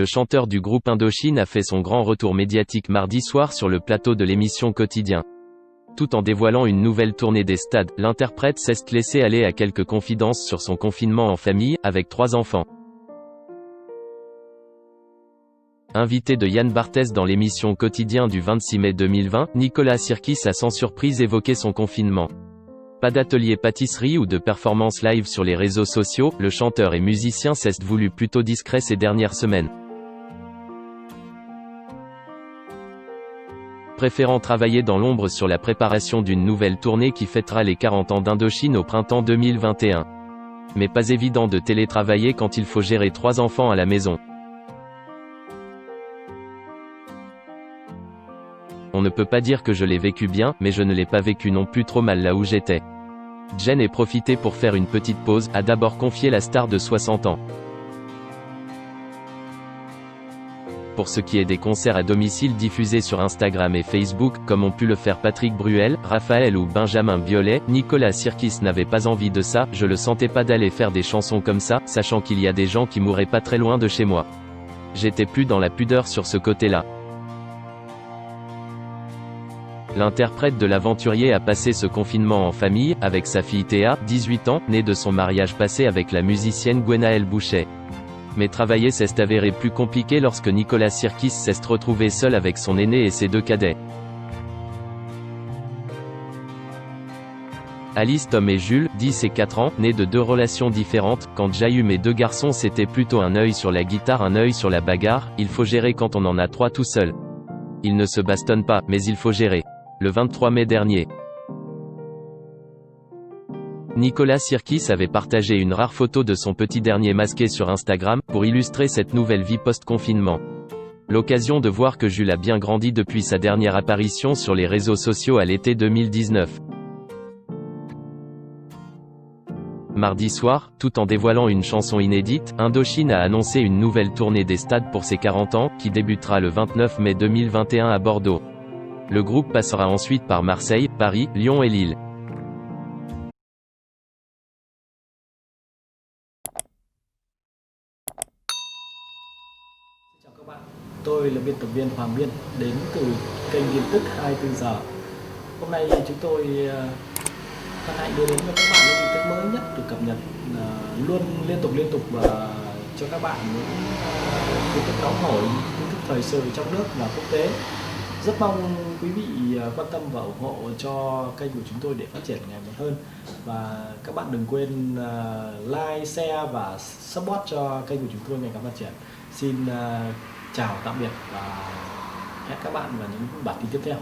chanteur du groupe Indochine a fait son grand retour médiatique mardi soir sur le plateau de l'émission Quotidien. Tout en dévoilant une nouvelle tournée des stades, l'interprète s'est laissé aller à quelques confidences sur son confinement en famille, avec 3 enfants. Invité de Yann Barthès dans l'émission Quotidien du 26 mai 2020, Nicolas Sirkis a sans surprise évoqué son confinement. Pas d'atelier pâtisserie ou de performance live sur les réseaux sociaux, le chanteur et musicien s'est voulu plutôt discret ces dernières semaines. Préférant travailler dans l'ombre sur la préparation d'une nouvelle tournée qui fêtera les 40 ans d'Indochine au printemps 2021. Mais pas évident de télétravailler quand il faut gérer 3 enfants à la maison. On ne peut pas dire que je l'ai vécu bien, mais je ne l'ai pas vécu non plus trop mal là où j'étais. Jen est profité pour faire une petite pause, a d'abord confié la star de 60 ans. Pour ce qui est des concerts à domicile diffusés sur Instagram et Facebook, comme ont pu le faire Patrick Bruel, Raphaël ou Benjamin Biolay, Nicolas Sirkis n'avait pas envie de ça, je le sentais pas d'aller faire des chansons comme ça, sachant qu'il y a des gens qui mourraient pas très loin de chez moi. J'étais plus dans la pudeur sur ce côté-là. L'interprète de l'aventurier a passé ce confinement en famille, avec sa fille Théa, 18 ans, née de son mariage passé avec la musicienne Gwenaëlle Bouchet. Mais travailler s'est avéré plus compliqué lorsque Nicolas Sirkis s'est retrouvé seul avec son aîné et ses 2 cadets. Alice, Tom et Jules, 10 et 4 ans, nés de 2 relations différentes. Quand j'ai eu mes 2 garçons, c'était plutôt un œil sur la guitare, un œil sur la bagarre. Il faut gérer quand on en a 3 tout seul. Ils ne se bastonnent pas, mais il faut gérer. Le 23 mai dernier, Nicolas Sirkis avait partagé une rare photo de son petit dernier masqué sur Instagram, pour illustrer cette nouvelle vie post-confinement. L'occasion de voir que Jules a bien grandi depuis sa dernière apparition sur les réseaux sociaux à l'été 2019. Mardi soir, tout en dévoilant une chanson inédite, Indochine a annoncé une nouvelle tournée des stades pour ses 40 ans, qui débutera le 29 mai 2021 à Bordeaux. Le groupe passera ensuite par Marseille, Paris, Lyon et Lille. Chào các bạn, tôi là biên tập viên Hoàng Biên, đến từ kênh tin tức 24 giờ. Hôm nay chúng tôi hân hạnh đưa đến cho các bạn những tin tức mới nhất được cập nhật luôn liên tục và cho các bạn những tin tức nóng hổi, tin tức thời sự trong nước và quốc tế. Rất mong quý vị quan tâm và ủng hộ cho kênh của chúng tôi để phát triển ngày một hơn. Và các bạn đừng quên like, share và support cho kênh của chúng tôi ngày càng phát triển. Xin chào tạm biệt và hẹn các bạn vào những bản tin tiếp theo.